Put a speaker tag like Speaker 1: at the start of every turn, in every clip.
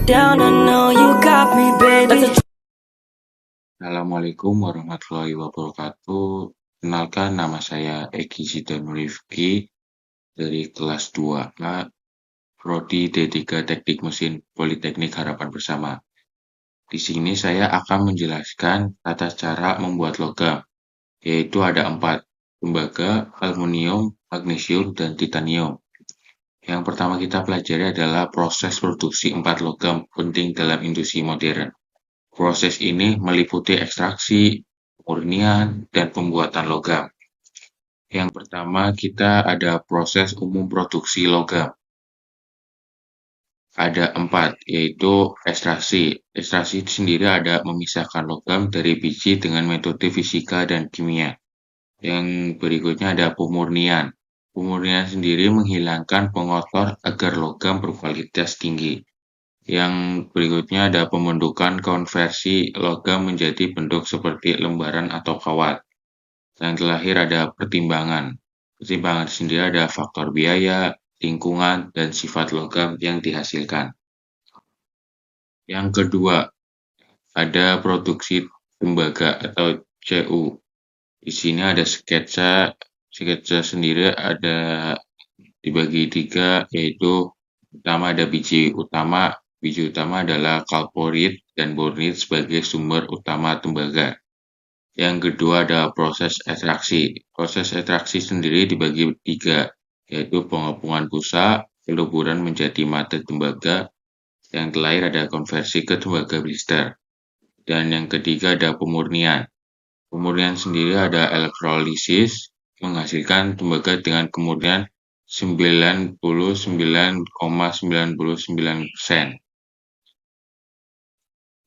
Speaker 1: down, I know you got me, baby.
Speaker 2: Assalamualaikum warahmatullahi wabarakatuh. Kenalkan, nama saya Egi Zidan Rifki dari kelas 2A, Prodi D3 Teknik Mesin Politeknik Harapan Bersama. Di sini saya akan menjelaskan tata cara membuat logam, yaitu ada 4, tembaga, aluminium, magnesium, dan titanium. Yang pertama kita pelajari adalah proses produksi 4 logam penting dalam industri modern. Proses ini meliputi ekstraksi, pemurnian, dan pembuatan logam. Yang pertama kita ada proses umum produksi logam. Ada 4, yaitu ekstraksi. Ekstraksi sendiri ada memisahkan logam dari biji dengan metode fisika dan kimia. Yang berikutnya ada pemurnian. Pemurnian sendiri menghilangkan pengotor agar logam berkualitas tinggi. Yang berikutnya ada pembentukan konversi logam menjadi bentuk seperti lembaran atau kawat. Yang terakhir ada pertimbangan. Pertimbangan sendiri ada faktor biaya, lingkungan, dan sifat logam yang dihasilkan. Yang kedua, ada produksi tembaga atau CU. Di sini ada sketsa. Sketsa sendiri ada dibagi 3, yaitu pertama ada biji utama. Biji utama adalah kalporit dan bornit sebagai sumber utama tembaga. Yang kedua ada proses ekstraksi. Proses ekstraksi sendiri dibagi 3, yaitu pengepungan busa, peluburan menjadi mate tembaga. Yang terakhir ada konversi ke tembaga blister. Dan yang ketiga ada pemurnian. Pemurnian sendiri ada elektrolisis, menghasilkan tembaga dengan kemurnian 99,99%.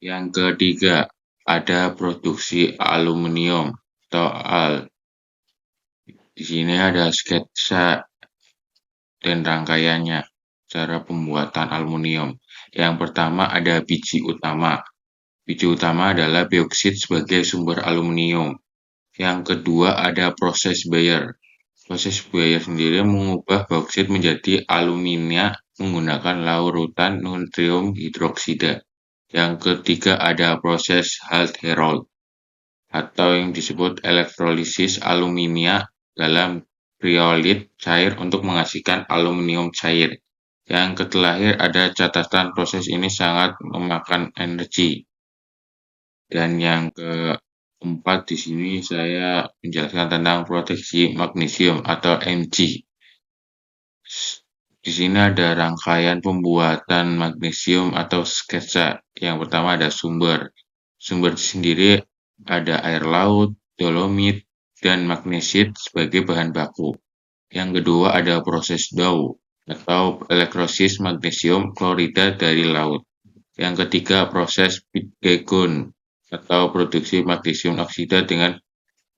Speaker 2: Yang ketiga, ada produksi aluminium atau AL. Di sini ada sketsa dan rangkaiannya, cara pembuatan aluminium. Yang pertama ada biji utama. Biji utama adalah bauksit sebagai sumber aluminium. Yang kedua ada proses Bayer. Proses Bayer sendiri mengubah bauksit menjadi alumina menggunakan larutan natrium hidroksida. Yang ketiga ada proses Hult-Héroult atau yang disebut elektrolisis alumina dalam kriolit cair untuk menghasilkan aluminium cair. Yang terakhir ada catatan proses ini sangat memakan energi. Dan yang keempat di sini saya menjelaskan tentang proteksi magnesium atau Mg. Di sini ada rangkaian pembuatan magnesium atau sketsa. Yang pertama ada sumber. Sumber sendiri ada air laut, dolomit, dan magnesit sebagai bahan baku. Yang kedua ada proses Dow atau elektrosis magnesium klorida dari laut. Yang ketiga proses Pitgegon atau produksi magnesium oksida dengan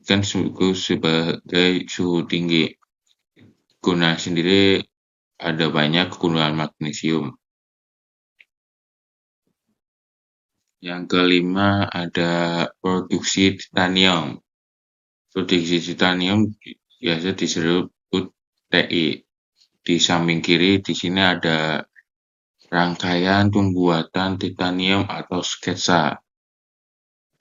Speaker 2: suhu sebagai suhu tinggi. Guna sendiri ada banyak kegunaan magnesium. Yang kelima ada produksi titanium. Produksi titanium biasa disebut Ti. Di samping kiri di sini ada rangkaian pembuatan titanium atau sketsa.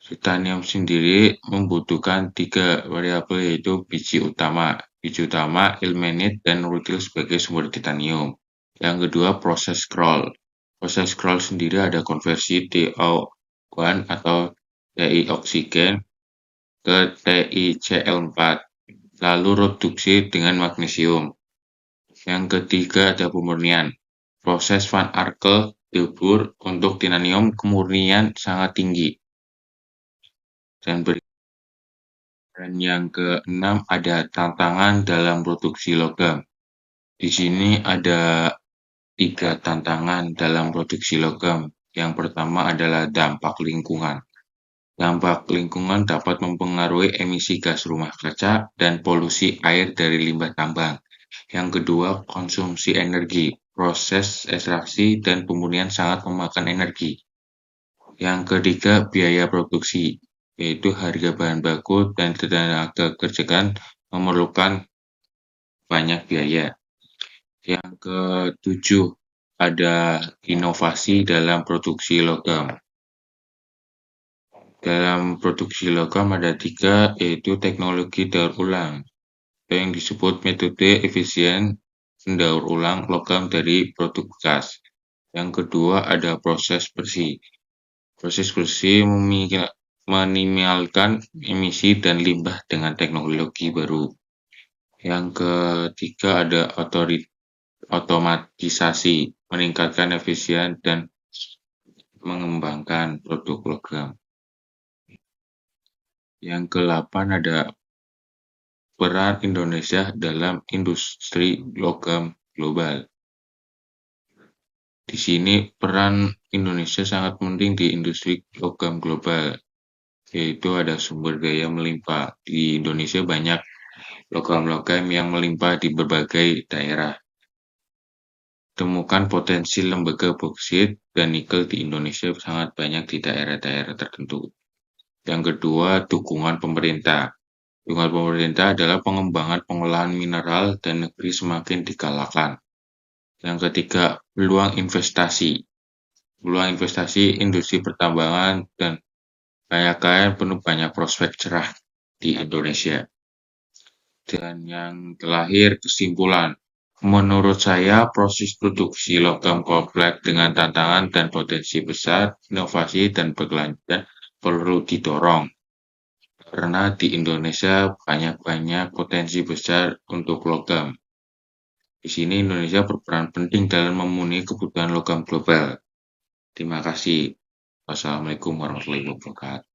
Speaker 2: Titanium sendiri membutuhkan 3 variabel yaitu biji utama. Biji utama, ilmenit, dan rutil sebagai sumber titanium. Yang kedua proses scroll. Proses scroll sendiri ada konversi TiO1 atau Ti oksigen ke TiCl4. Lalu reduksi dengan magnesium. Yang ketiga ada pemurnian. Proses Van Arkel-Doepur untuk titanium kemurnian sangat tinggi. Dan yang keenam ada tantangan dalam produksi logam. Di sini ada 3 tantangan dalam produksi logam. Yang pertama adalah dampak lingkungan. Dampak lingkungan dapat mempengaruhi emisi gas rumah kaca dan polusi air dari limbah tambang. Yang kedua, konsumsi energi. Proses ekstraksi dan pemurnian sangat memakan energi. Yang ketiga, biaya produksi, yaitu harga bahan baku dan tenaga kerja memerlukan banyak biaya. Yang ketujuh, ada inovasi dalam produksi logam. Dalam produksi logam ada 3, yaitu teknologi daur ulang, yang disebut metode efisien mendaur ulang logam dari produk bekas. Yang kedua ada proses bersih. Proses bersih meminimalkan emisi dan limbah dengan teknologi baru. Yang ketiga ada otomatisasi, meningkatkan efisien dan mengembangkan produk logam. Yang ke-8 ada peran Indonesia dalam industri logam global. Di sini peran Indonesia sangat penting di industri logam global, yaitu ada sumber daya melimpah. Di Indonesia banyak logam-logam yang melimpah di berbagai daerah. Temukan potensi lembaga boksit dan nikel di Indonesia sangat banyak di daerah-daerah tertentu. Yang kedua, dukungan pemerintah. Dukungan pemerintah adalah pengembangan pengolahan mineral dan negeri semakin digalakan. Yang ketiga, peluang investasi. Peluang investasi industri pertambangan dan kaya-kaya penuh banyak prospek cerah di Indonesia. Dan yang terakhir, kesimpulan. Menurut saya, proses produksi logam kompleks dengan tantangan dan potensi besar, inovasi dan berkelanjutan perlu didorong. Karena di Indonesia banyak potensi besar untuk logam. Di sini Indonesia berperan penting dalam memenuhi kebutuhan logam global. Terima kasih. Wassalamualaikum warahmatullahi wabarakatuh.